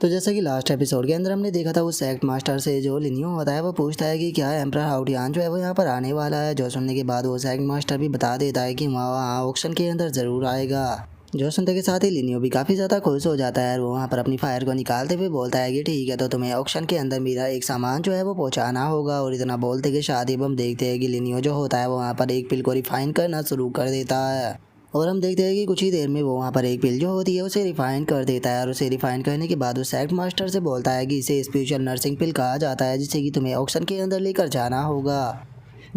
तो जैसा कि लास्ट एपिसोड के अंदर हमने देखा था, उस सेक्ट मास्टर से जो लिनियो होता है वो पूछता है कि क्या एम्परर हाउटियान जो है वो यहाँ पर आने वाला है। जो सुनने के बाद वो सेक्ट मास्टर भी बता देता है कि वहाँ ऑक्शन के अंदर ज़रूर आएगा। जो सुनते के साथ ही लिनियो भी काफ़ी ज़्यादा खुश हो जाता है और वो वहाँ पर अपनी फायर को निकालते हुए बोलता है कि ठीक है, तो तुम्हें ऑक्शन के अंदर मेरा एक सामान जो है वो पहुँचाना होगा। और इतना बोलते के साथ ही हम देखते हैं कि लिनियो जो होता है वो वहाँ पर एक पिल को रिफाइन करना शुरू कर देता है। और हम देखते हैं कि कुछ ही देर में वो वहाँ पर एक पिल जो होती है उसे रिफाइन कर देता है। और उसे रिफाइन करने के बाद वो सेक्ट मास्टर से बोलता है कि इसे स्पिरिचुअल नर्सिंग पिल कहा जाता है, जिसे कि तुम्हें ऑक्शन के अंदर लेकर जाना होगा।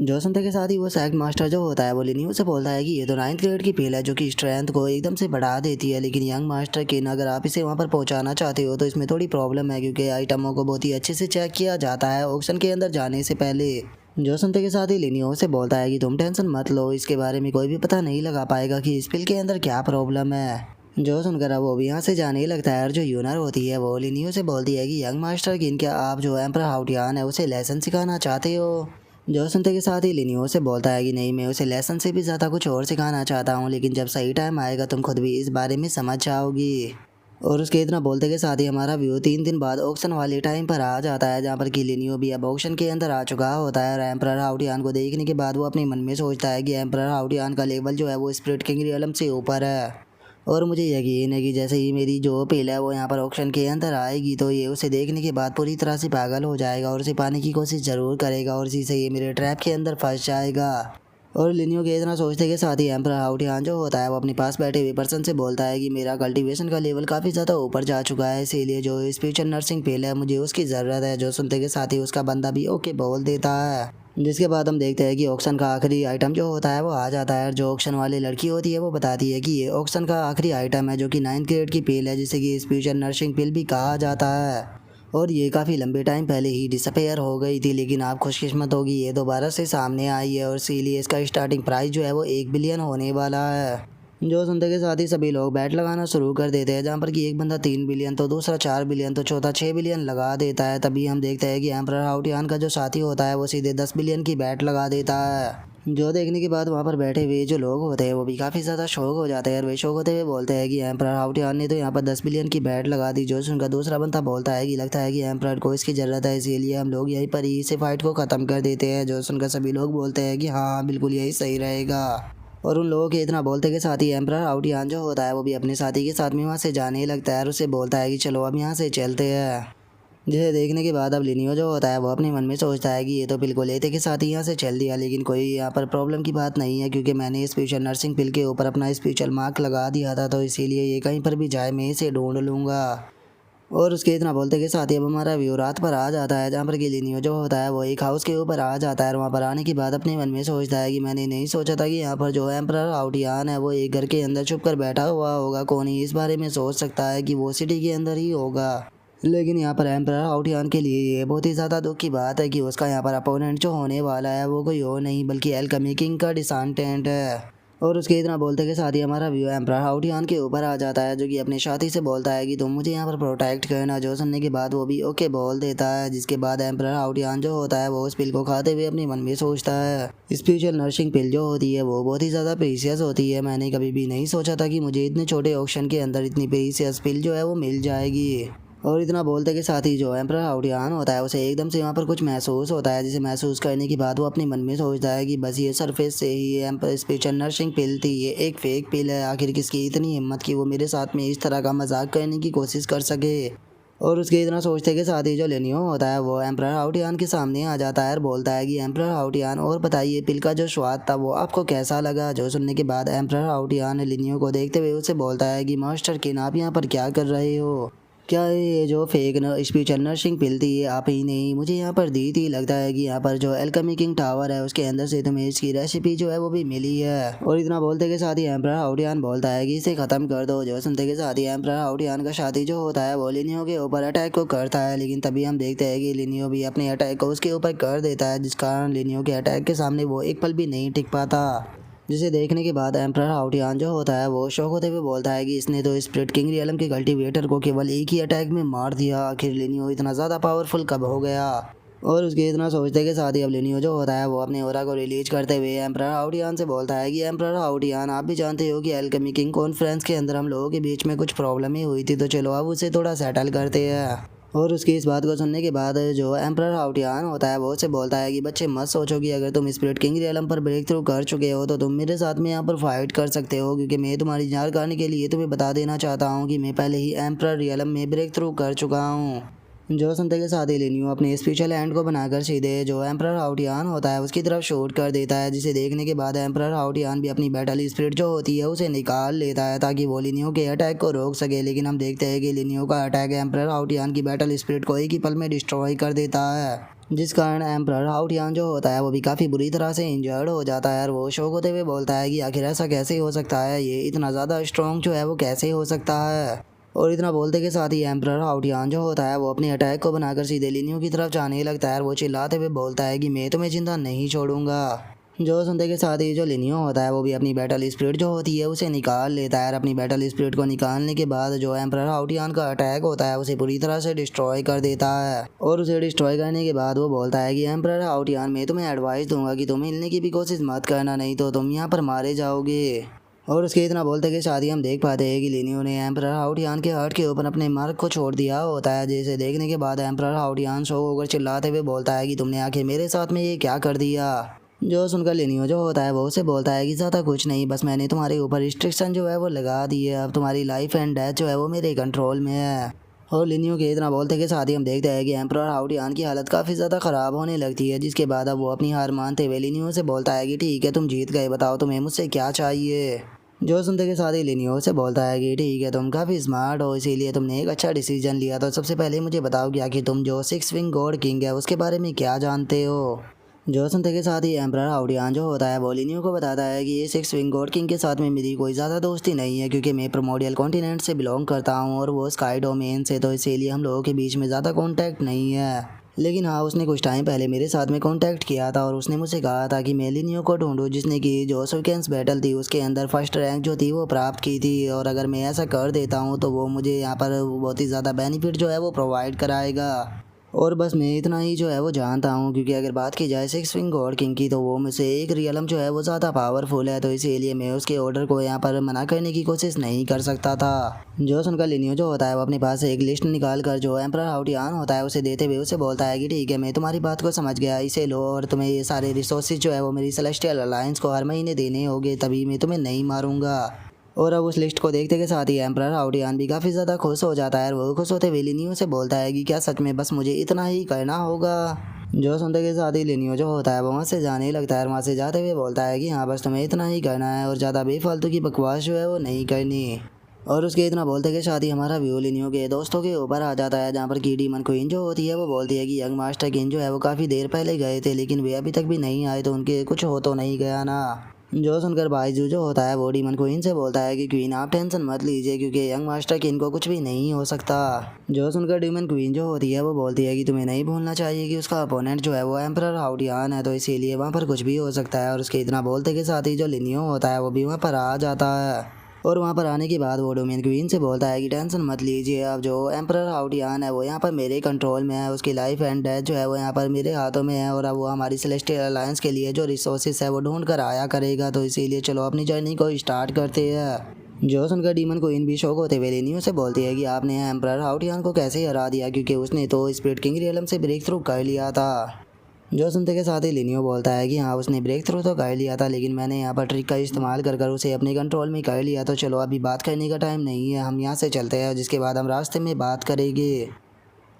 जो सुनते के साथ ही वो सेक्ट मास्टर जो होता है वो लिनियो से बोलता है कि ये तो 9th ग्रेड की पिल है जो कि स्ट्रेंथ को एकदम से बढ़ा देती है, लेकिन यंग मास्टर किन अगर आप इसे वहाँ पर पहुँचाना चाहते हो तो इसमें थोड़ी प्रॉब्लम है, क्योंकि आइटमों को बहुत ही अच्छे से चेक किया जाता है ऑक्शन के अंदर जाने से पहले। जो सुनते के साथ ही लिनियो से बोलता है कि तुम टेंशन मत लो, इसके बारे में कोई भी पता नहीं लगा पाएगा कि इस पिल के अंदर क्या प्रॉब्लम है। जो सुनकर अब वो भी यहाँ से जाने लगता है और जो यूनर होती है वो लिनियो से बोलती है कि यंग मास्टर किन, क्या आप जो एम्परर हाउटियान है उसे लेसन सिखाना चाहते हो। जो सुनते के साथ ही लिनियो से बोलता है कि नहीं, मैं उसे लेसन से भी ज़्यादा कुछ और सिखाना चाहता हूँ, लेकिन जब सही टाइम आएगा तुम खुद भी इस बारे में समझ जाओगी। और उसके इतना बोलते के साथ ही हमारा व्यू 3 दिन बाद ऑक्शन वाले टाइम पर आ जाता है, जहाँ पर कि लिनियो भी अब ऑक्शन के अंदर आ चुका होता है। और एम्परर हाउटियान को देखने के बाद वो अपने मन में सोचता है कि एम्परर हाउटियान का लेवल जो है वो स्पिरिट किंग रियलम से ऊपर है। और मुझे यकीन है कि जैसे ही मेरी जो पिल है वो यहाँ पर ऑक्शन के अंदर आएगी तो ये उसे देखने के बाद पूरी तरह से पागल हो जाएगा और उसे पाने की कोशिश ज़रूर करेगा और इसी से ये मेरे ट्रैप के अंदर फंस जाएगा। और लिनियो के इतना सोचते के साथ ही एम्परर हाउटियान जो होता है वो अपने पास बैठे हुए पर्सन से बोलता है कि मेरा कल्टीवेशन का लेवल काफ़ी ज़्यादा ऊपर जा चुका है, इसीलिए जो स्पिरिचुअल नर्सिंग पिल है मुझे उसकी ज़रूरत है। जो सुनते के साथ ही उसका बंदा भी ओके बोल देता है। जिसके बाद हम देखते हैं कि ऑक्शन का आखिरी आइटम जो होता है वो आ जाता है और जो ऑक्शन वाली लड़की होती है वो बताती है कि ये ऑक्शन का आखिरी आइटम है जो कि 9th ग्रेड की पिल है, जिसे कि स्पिरिचुअल नर्सिंग पिल भी कहा जाता है। और ये काफ़ी लंबे टाइम पहले ही डिसअपेयर हो गई थी, लेकिन आप खुशकिस्मत होगी ये दोबारा से सामने आई है और इसीलिए इसका स्टार्टिंग प्राइस जो है वो 1 बिलियन होने वाला है। जो सुनते के साथ ही सभी लोग बैट लगाना शुरू कर देते हैं, जहाँ पर कि एक बंदा 3 बिलियन तो दूसरा 4 बिलियन तो चौथा 6 बिलियन लगा देता है। तभी हम देखते हैं कि एम्परर हाउटियान का जो साथी होता है वो सीधे 10 बिलियन की बैट लगा देता है। जो देखने के बाद वहाँ पर बैठे हुए जो लोग होते हैं वो भी काफ़ी ज़्यादा शौक हो जाते हैं और वे शौक होते हुए बोलते हैं कि एम्परर हाउटियान ने तो यहाँ पर 10 बिलियन की बैट लगा दी। जो सुनकर दूसरा बंदा बोलता है कि लगता है कि एम्परर को इसकी ज़रूरत है, इसीलिए हम लोग यहीं पर ही इसे फाइट को ख़त्म कर देते हैं। जो सुनकर सभी लोग बोलते हैं कि हाँ बिल्कुल यही सही रहेगा। और उन लोगों के इतना बोलते के साथ ही एम्परर हाउटियान जो होता है वो भी अपने साथी के साथ में वहाँ से जाने लगता है और उसे बोलता है कि चलो अब यहाँ से चलते हैं। जिसे देखने के बाद अब लिनियो जो होता है वो अपने मन में सोचता है कि ये तो पिल को लेते के साथ ही यहाँ से चल दिया, लेकिन कोई यहाँ पर प्रॉब्लम की बात नहीं है, क्योंकि मैंने स्पेशल नर्सिंग पिल के ऊपर अपना स्पेशल मार्क लगा दिया था, तो इसीलिए ये कहीं पर भी जाए मैं इसे ढूंढ लूँगा। और उसके इतना बोलते के साथ ही अब हमारा व्यू रात पर आ जाता है, जहाँ पर कि लिनियो जो होता है वो एक हाउस के ऊपर आ जाता है और वहाँ पर आने के बाद अपने मन में सोचता है कि मैंने नहीं सोचा था कि यहाँ पर जो एम्परर हाउटियान है वो एक घर के अंदर छुप कर बैठा हुआ होगा। कौन ही इस बारे में सोच सकता है कि वो सिटी के अंदर ही होगा। लेकिन यहाँ पर एम्परर हाउटियान के लिए ये बहुत ही ज़्यादा दुख की बात है कि उसका यहाँ पर अपोनेंट जो होने वाला है वो कोई और नहीं बल्कि एल्केमी किंग का डिसेंडेंट है। और उसके इतना बोलते के साथ ही हमारा व्यू एम्परर हाउटियान के ऊपर आ जाता है, जो कि अपने साथी से बोलता है कि तुम मुझे यहाँ पर प्रोटेक्ट करना। जो सुनने के बाद वो भी ओके बोल देता है। जिसके बाद एम्परर हाउटियान जो होता है वो उस पिल को खाते हुए अपने मन में सोचता है स्पिरिचुअल नर्सिंग पिल जो होती है वो बहुत ही ज़्यादा प्रीसियस होती है। मैंने कभी भी नहीं सोचा था कि मुझे इतने छोटे ऑप्शन के अंदर इतनी प्रीसियस पिल जो है वो मिल जाएगी। और इतना बोलते के साथ ही जो एम्परर हाउटियान होता है उसे एकदम से वहाँ पर कुछ महसूस होता है, जिसे महसूस करने के बाद वो अपने मन में सोचता है कि बस ये सरफेस से ही एम्पर स्पेशल नर्सिंग पिल थी, ये एक फेक पिल है। आखिर किसकी इतनी हिम्मत कि वो मेरे साथ में इस तरह का मजाक करने की कोशिश कर सके। और उसके इतना सोचते के साथ ही जो लिनियो होता है वो एम्परर हाउटियान के सामने आ जाता है और बोलता है कि एम्परर हाउटियान और बताइए पिल का जो स्वाद था वो आपको कैसा लगा। जो सुनने के बाद एम्परर हाउटियान लिनियो को देखते हुए उसे बोलता है कि मास्टर किन, आप यहाँ पर क्या कर रहे हो? क्या ये जो फेक स्पिरिचुअल नर्सिंग पिल थी ये आप ही नहीं मुझे यहाँ पर दी थी? लगता है कि यहाँ पर जो एल्केमी किंग टावर है उसके अंदर से तुम्हें इसकी रेसिपी जो है वो भी मिली है। और इतना बोलते के साथ ही एम्परर हाउटियान बोलता है कि इसे खत्म कर दो। जो सुनते के साथ ही एम्परर हाउटियान का साथी जो होता है वो लिनियो के ऊपर अटैक को करता है, लेकिन तभी हम देखते हैं कि लिनियो भी अपने अटैक को उसके ऊपर कर देता है, जिस कारण लिनियो के अटैक के सामने वो एक पल भी नहीं टिक पाता। जिसे देखने के बाद एम्परर हाउटियान जो होता है वो शौक होते हुए बोलता है कि इसने तो स्पिरिट किंग रियलम के कल्टीवेटर को केवल एक ही अटैक में मार दिया। आखिर लिनियो इतना ज़्यादा पावरफुल कब हो गया? और उसके इतना सोचते के साथ ही अब लिनियो जो होता है वो अपने ओरा को रिलीज करते हुए एम्परर हाउटियान से बोलता है कि एम्परर हाउटियान, आप भी जानते हो कि एल्केमी किंग कॉन्फ्रेंस के अंदर हम लोगों के बीच में कुछ प्रॉब्लम ही हुई थी, तो चलो अब उसे थोड़ा सेटल करते हैं। और उसकी इस बात को सुनने के बाद जो एम्परर हाउटियान होता है वो उसे बोलता है कि बच्चे मत सोचो कि अगर तुम स्पिरिट किंग रियलम पर ब्रेक थ्रू कर चुके हो तो तुम मेरे साथ में यहाँ पर फाइट कर सकते हो, क्योंकि मैं तुम्हारी जानकारी के लिए तुम्हें बता देना चाहता हूँ कि मैं पहले ही एम्परर रियलम में ब्रेक थ्रू कर चुका हूँ। जो सुनते के साथ ही लिनियो अपने स्पेशल हैंड को बनाकर सीधे जो एम्परर हाउटियान होता है उसकी तरफ शूट कर देता है, जिसे देखने के बाद एम्परर हाउटियान भी अपनी बैटल स्पिरिट जो होती है उसे निकाल लेता है ताकि वो लिनियो के अटैक को रोक सके। लेकिन हम देखते हैं कि लिनियो का अटैक एम्परर हाउटियान की बैटल स्पिरिट को एक ही पल में डिस्ट्रॉय कर देता है, जिस कारण एम्परर हाउटियान जो होता है वो भी काफ़ी बुरी तरह से इंजर्ड हो जाता है। और वो शौक होते हुए बोलता है कि आखिर ऐसा कैसे हो सकता है, ये इतना ज़्यादा स्ट्रॉन्ग जो है वो कैसे हो सकता है। और इतना बोलते के साथ ही एम्परर हाउटियान जो होता है वो अपने अटैक को बनाकर सीधे लिनियो की तरफ जाने लगता है और वो चिल्लाते हुए बोलता है कि मैं तुम्हें जिंदा नहीं छोड़ूंगा। जो सुनते के साथ ही जो लिनियो होता है वो भी अपनी बैटल स्पिरिट जो होती है उसे निकाल लेता है और अपनी बैटल स्पिरिट को निकालने के बाद जो एम्परर हाउटियान का अटैक होता है उसे पूरी तरह से डिस्ट्रॉय कर देता है। और उसे डिस्ट्रॉय करने के बाद वो बोलता है कि एम्परर हाउटियान, मैं तुम्हें एडवाइस दूंगा कि तुम हिलने की भी कोशिश मत करना, नहीं तो तुम यहाँ पर मारे जाओगे। और उसके इतना बोलते के साथ ही हम देख पाते हैं कि लिनियो ने एम्परर हाउटियान के हर्ट के ऊपर अपने मार्क को छोड़ दिया होता है, जिसे देखने के बाद एम्परर हाउटियान शौक होकर चिल्लाते हुए बोलता है कि तुमने आखिर मेरे साथ में ये क्या कर दिया। जो सुनकर लिनियो जो होता है वो उसे बोलता है कि ज़्यादा कुछ नहीं, बस मैंने तुम्हारे ऊपर रिस्ट्रिक्शन जो है वो लगा दी है, अब तुम्हारी लाइफ एंड डेथ जो है वो मेरे कंट्रोल में है। और लिनियो के इतना बोलते के साथ ही हम देखते हैं कि एम्परर हाउटियान की हालत काफ़ी ज़्यादा ख़राब होने लगती है, जिसके बाद अब वो अपनी हार मानते हुए लिनियो से बोलता है कि ठीक है तुम जीत गए, बताओ तुम्हें मुझसे क्या चाहिए। जो सुनते के साथ ही लिनियो से बोलता है कि ठीक है तुम काफ़ी स्मार्ट हो, इसीलिए तुमने एक अच्छा डिसीजन लिया, तो सबसे पहले मुझे बताओ कि आखिर तुम जो सिक्स विंग गॉड किंग है उसके बारे में क्या जानते हो। जो सुनते के साथ ही एम्परर हाउटियान जो होता है वो लिनियो को बताता है कि ये सिक्स विंग गॉड किंग के साथ में मेरी कोई ज़्यादा दोस्ती नहीं है, क्योंकि मैं प्रोमोडियल कॉन्टिनेंट से बिलोंग करता हूँ और वो स्काई डोमेन से, तो इसीलिए हम लोगों के बीच में ज़्यादा कॉन्टैक्ट नहीं है। लेकिन हाँ, उसने कुछ टाइम पहले मेरे साथ में कांटेक्ट किया था और उसने मुझसे कहा था कि मैं लिनियो को ढूंढूं, जिसने कि जो सुकेंस बैटल थी उसके अंदर फर्स्ट रैंक जो थी वो प्राप्त की थी, और अगर मैं ऐसा कर देता हूँ तो वो मुझे यहाँ पर बहुत ही ज़्यादा बेनिफिट जो है वो प्रोवाइड कराएगा। और बस मैं इतना ही जो है वो जानता हूँ, क्योंकि अगर बात की जाए सिक्स विंग गॉड किंग की तो वो मुझसे एक रियलम जो है वो ज़्यादा पावरफुल है, तो इसीलिए मैं उसके ऑर्डर को यहाँ पर मना करने की कोशिश नहीं कर सकता था। जो सुनकर लिनियो जो होता है वो अपने पास से एक लिस्ट निकाल कर जो एम्परर हाउटियान होता है उसे देते हुए उसे बोलता है कि ठीक है मैं तुम्हारी बात को समझ गया, इसे लो और तुम्हें ये सारे रिसोर्सेज जो है वो मेरी सेलेस्टियल अलायंस को हर महीने देने होंगे, तभी मैं तुम्हें नहीं मारूंगा। और अब उस लिस्ट को देखते के साथ ही एम्परर हाउटियान भी काफ़ी ज़्यादा खुश हो जाता है और वो खुश होते हुए लिनियो से बोलता है कि क्या सच में बस मुझे इतना ही करना होगा। जो सुनते के साथ ही लिनियो जो होता है वो वहाँ से जाने लगता है और वहाँ से जाते हुए बोलता है कि हाँ बस तुम्हें इतना ही करना है और ज़्यादा बेफालतू की बकवास जो है वो नहीं करनी। और उसके इतना बोलते के साथ ही हमारा व्यू लिनियो के दोस्तों के ऊपर आ जाता है, जहाँ पर की डीमन क्वीन जो होती है वो बोलती है कि यंग मास्टर किंग जो है वो काफ़ी देर पहले गए थे लेकिन वे अभी तक भी नहीं आए, तो उनके कुछ हो तो नहीं गया ना। जो सुनकर बाइजू जो होता है वो डीमन क्वीन से बोलता है कि क्वीन आप टेंशन मत लीजिए, क्योंकि यंग मास्टर किंग को कुछ भी नहीं हो सकता। जो सुनकर डीमन क्वीन जो होती है वो बोलती है कि तुम्हें नहीं भूलना चाहिए कि उसका अपोनेंट जो है वो एम्परर हाउटियान है, तो इसीलिए वहाँ पर कुछ भी हो सकता है। और उसके इतना बोलते के साथ ही जो लिनियो होता है वो भी वहाँ पर आ जाता है। और वहाँ पर आने के बाद वो डोमेन क्वीन से बोलता है कि टेंशन मत लीजिए, अब जो एम्परर हाउटियान है वो यहाँ पर मेरे कंट्रोल में है, उसकी लाइफ एंड डेथ जो है वो यहाँ पर मेरे हाथों में है, और अब वो हमारी सेलेस्टियल अलायंस के लिए जो रिसोर्सेज है वो ढूंढ कर आया करेगा, तो इसीलिए चलो अपनी जर्नी को स्टार्ट करते हैं। जो सुनकर डीमन क्वीन भी शौक होते हुए लिनियो से बोलती है कि आपने एम्परर हाउटियान को कैसे हरा दिया, क्योंकि उसने तो स्पिरिट किंग रियलम से ब्रेक थ्रू कर लिया था। जो सुनते के साथ ही लिनियो बोलता है कि हाँ उसने ब्रेक थ्रू तो कर लिया था, लेकिन मैंने यहाँ पर ट्रिक का इस्तेमाल कर कर उसे अपने कंट्रोल में कर लिया, तो चलो अभी बात करने का टाइम नहीं है, हम यहाँ से चलते हैं, जिसके बाद हम रास्ते में बात करेंगे।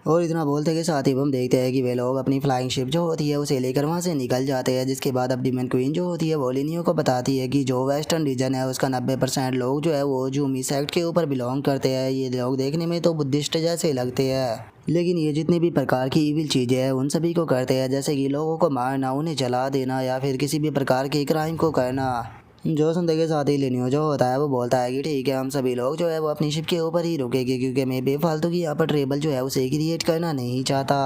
और इतना बोलते के साथ ही हम देखते हैं कि वे लोग अपनी फ्लाइंग शिप जो होती है उसे लेकर वहाँ से निकल जाते हैं, जिसके बाद अब डीमन क्वीन जो होती है वो लिनियो को बताती है कि जो वेस्टर्न रीजन है उसका 90% लोग जो है वो जूमी सेक्ट के ऊपर बिलोंग करते हैं। ये लोग देखने में तो बुद्धिस्ट जैसे लगते हैं, लेकिन ये जितनी भी प्रकार की इविल चीज़ें हैं उन सभी को करते हैं, जैसे कि लोगों को मारना, उन्हें जला देना या फिर किसी भी प्रकार के क्राइम को करना। जो सुनते के साथ ही लिनियो जो होता है वो बोलता है कि ठीक है हम सभी लोग जो है वो अपनी शिप के ऊपर ही रुकेंगे, क्योंकि मैं बेफालतू की यहाँ पर ट्रेबल जो है उसे क्रिएट करना नहीं चाहता।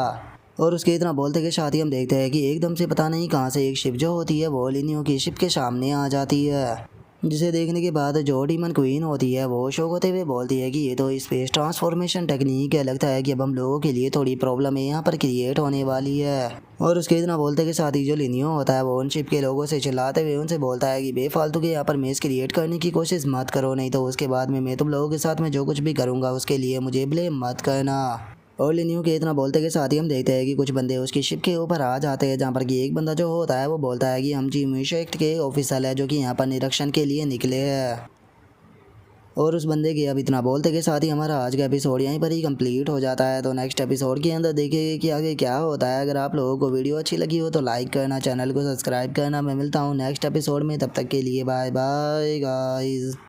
और उसके इतना बोलते के साथ ही हम देखते हैं कि एकदम से पता नहीं कहाँ से एक शिप जो होती है वो लिनियो की शिप के सामने आ जाती है। जिसे देखने के बाद जो डीमन क्वीन होती है वो शौक होते हुए बोलती है कि ये तो स्पेस ट्रांसफॉर्मेशन टेक्निक है, लगता है कि अब हम लोगों के लिए थोड़ी प्रॉब्लम है यहाँ पर क्रिएट होने वाली है। और उसके इतना बोलते के साथ ही जो लिनियो होता है वो उन शिप के लोगों से चिल्लाते हुए उनसे बोलता है कि बेफालतू के यहाँ पर मेस क्रिएट करने की कोशिश मत करो, नहीं तो उसके बाद में मैं तुम लोगों के साथ में जो कुछ भी करूँगा उसके लिए मुझे ब्लेम मत करना। और लिनियो के इतना बोलते के साथ ही हम देखते हैं कि कुछ बंदे उसकी शिप के ऊपर आ जाते हैं, जहाँ पर कि एक बंदा जो होता है वो बोलता है कि हम जी मिशेक्ट के ऑफिसर है जो कि यहाँ पर निरीक्षण के लिए निकले हैं। और उस बंदे के अब इतना बोलते के साथ ही हमारा आज का एपिसोड यहीं पर ही कंप्लीट हो जाता है। तो नेक्स्ट एपिसोड के अंदर देखेंगे कि आगे क्या होता है। अगर आप लोगों को वीडियो अच्छी लगी हो तो लाइक करना, चैनल को सब्सक्राइब करना। मैं मिलता हूँ नेक्स्ट एपिसोड में, तब तक के लिए बाय बाय गाइस।